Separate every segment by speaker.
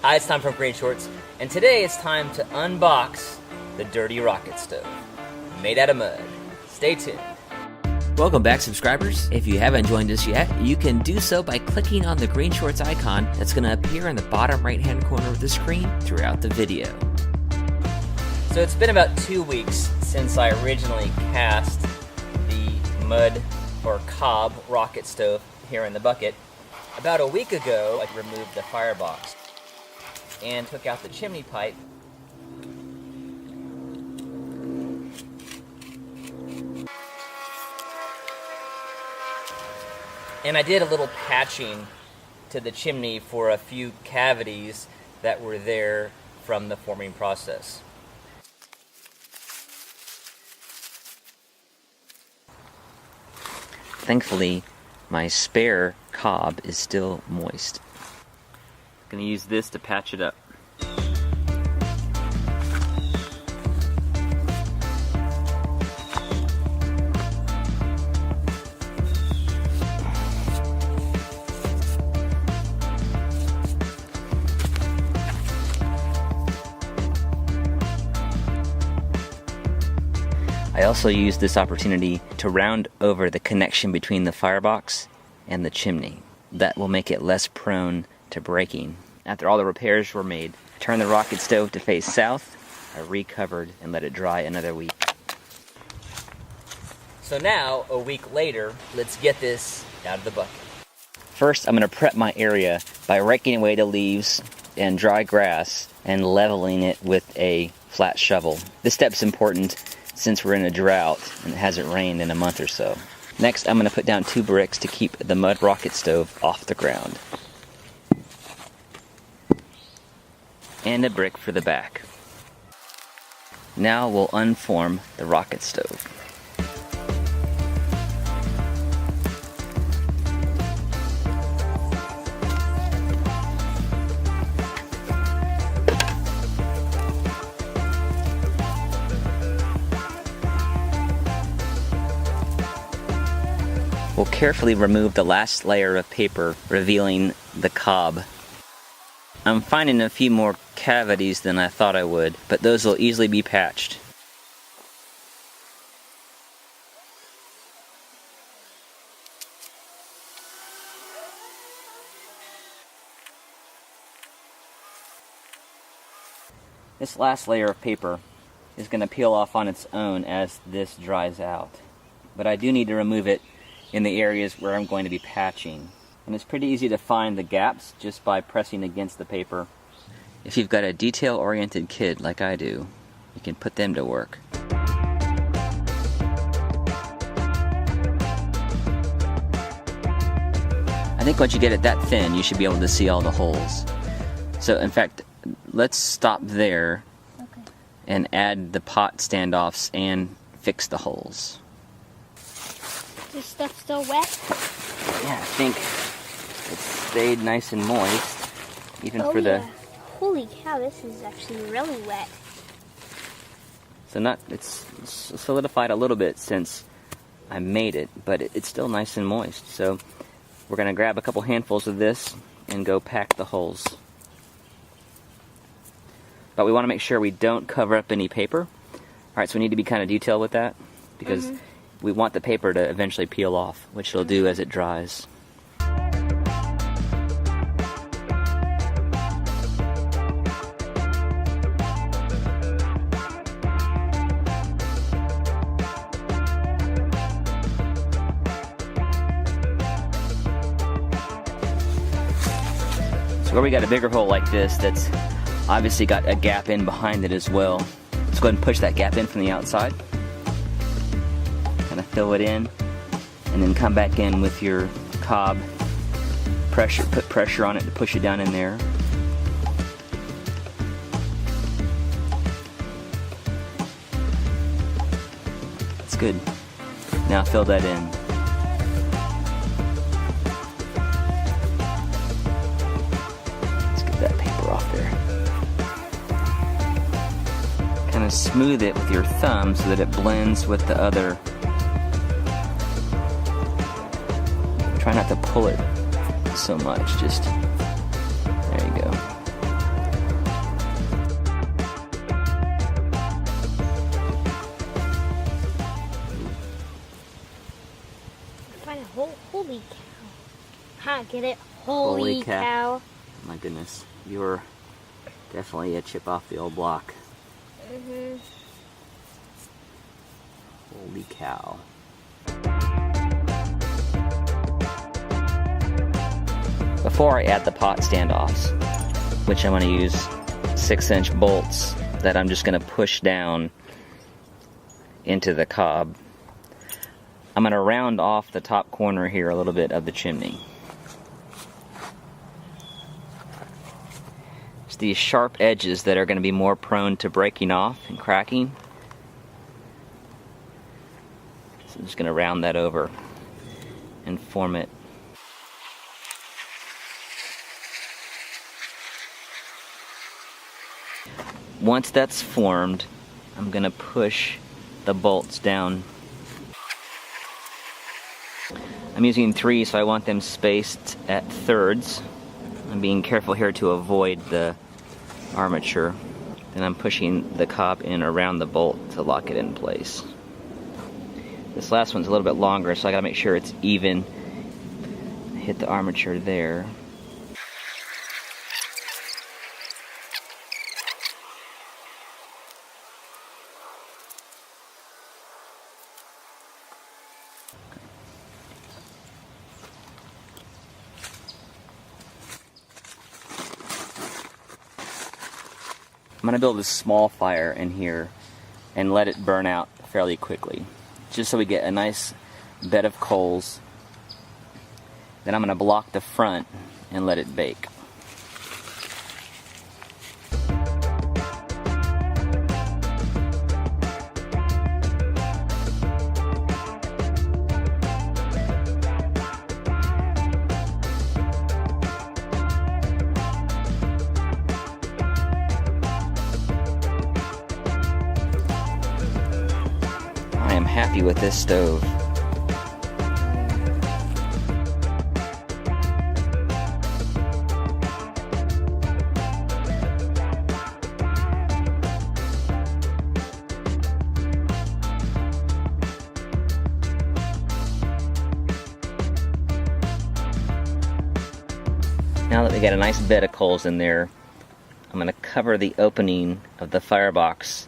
Speaker 1: Hi, it's Tom from GreenShortz, and today it's time to unbox the dirty rocket stove, made out of mud. Stay tuned.
Speaker 2: Welcome back, subscribers. If you haven't joined us yet, you can do so by clicking on the GreenShortz icon that's going to appear in the bottom right-hand corner of the screen throughout the video.
Speaker 1: So it's been about 2 weeks since I originally cast the mud or cob rocket stove here in the bucket. About a week ago, I removed the firebox and took out the chimney pipe. And I did a little patching to the chimney for a few cavities that were there from the forming process.
Speaker 2: Thankfully, my spare cob is still moist. I'm going to use this to patch it up. I also used this opportunity to round over the connection between the firebox and the chimney. That will make it less prone to breaking. After all the repairs were made, I turned the rocket stove to face south. I recovered and let it dry another week.
Speaker 1: So now, a week later, let's get this out of the bucket.
Speaker 2: First, I'm going to prep my area by raking away the leaves and dry grass and leveling it with a flat shovel. This step's important since we're in a drought and it hasn't rained in a month or so. Next, I'm going to put down 2 bricks to keep the mud rocket stove off the ground. And a brick for the back. Now we'll unform the rocket stove. We'll carefully remove the last layer of paper, revealing the cob. I'm finding a few more cavities than I thought I would, but those will easily be patched. This last layer of paper is going to peel off on its own as this dries out, but I do need to remove it in the areas where I'm going to be patching. And it's pretty easy to find the gaps just by pressing against the paper. If you've got a detail-oriented kid like I do, you can put them to work. I think once you get it that thin, you should be able to see all the holes. So in fact, let's stop there and add the pot standoffs and fix the holes.
Speaker 3: Is this stuff still wet?
Speaker 2: Yeah, I think it stayed nice and moist, even for the...
Speaker 3: Holy cow, this is actually really wet.
Speaker 2: So it's solidified a little bit since I made it, but it's still nice and moist. So we're going to grab a couple handfuls of this and go pack the holes. But we want to make sure we don't cover up any paper. Alright, so we need to be kind of detailed with that, because we want the paper to eventually peel off, which it'll do as it dries. So where we got a bigger hole like this that's obviously got a gap in behind it as well, let's go ahead and push that gap in from the outside. Kind of fill it in, and then come back in with your cob. Put pressure on it to push it down in there. That's good. Now fill that in. Let's get that paper off there. Kind of smooth it with your thumb so that it blends with the other. Try not to pull it so much, just there you go.
Speaker 3: Find a holy cow. Huh, get it? Holy cow.
Speaker 2: My goodness, you're definitely a chip off the old block.
Speaker 3: Mm-hmm.
Speaker 2: Holy cow. Before I add the pot standoffs, which I'm going to use 6-inch bolts that I'm just going to push down into the cob, I'm going to round off the top corner here a little bit of the chimney. It's these sharp edges that are going to be more prone to breaking off and cracking. So I'm just going to round that over and form it. Once that's formed, I'm going to push the bolts down. I'm using 3, so I want them spaced at thirds. I'm being careful here to avoid the armature. Then I'm pushing the cob in around the bolt to lock it in place. This last one's a little bit longer, so I gotta make sure it's even. Hit the armature there. I'm going to build a small fire in here and let it burn out fairly quickly, just so we get a nice bed of coals. Then I'm going to block the front and let it bake. I am happy with this stove. Now that we got a nice bed of coals in there, I'm going to cover the opening of the firebox .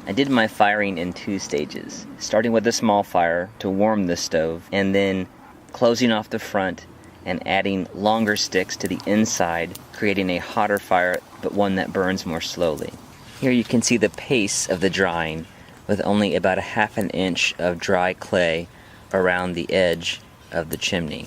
Speaker 2: I did my firing in 2 stages, starting with a small fire to warm the stove, and then closing off the front and adding longer sticks to the inside, creating a hotter fire, but one that burns more slowly. Here you can see the pace of the drying, with only about 1/2 inch of dry clay around the edge of the chimney.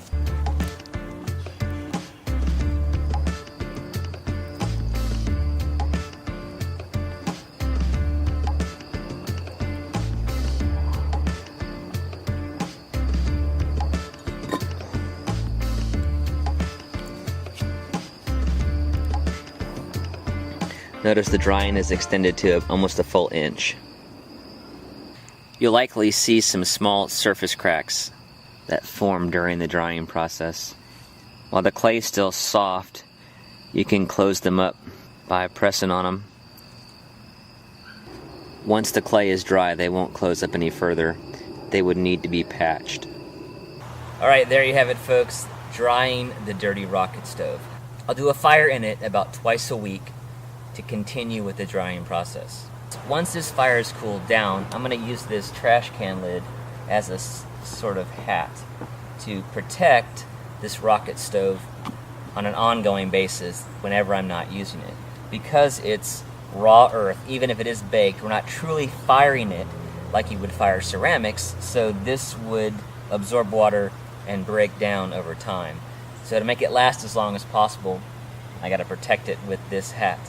Speaker 2: Notice the drying is extended to almost a full inch. You'll likely see some small surface cracks that form during the drying process. While the clay is still soft, you can close them up by pressing on them. Once the clay is dry, they won't close up any further. They would need to be patched.
Speaker 1: Alright, there you have it, folks. Drying the dirty rocket stove. I'll do a fire in it about twice a week to continue with the drying process. Once this fire is cooled down, I'm going to use this trash can lid as a sort of hat to protect this rocket stove on an ongoing basis whenever I'm not using it. Because it's raw earth, even if it is baked, we're not truly firing it like you would fire ceramics, so this would absorb water and break down over time. So to make it last as long as possible, I got to protect it with this hat.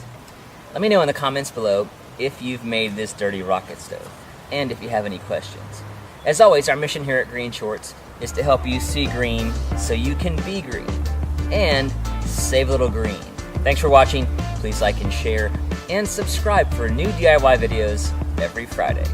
Speaker 1: Let me know in the comments below if you've made this dirty rocket stove, and if you have any questions. As always, our mission here at Green Shorts is to help you see green so you can be green, and save a little green. Thanks for watching. Please like and share, and subscribe for new DIY videos every Friday.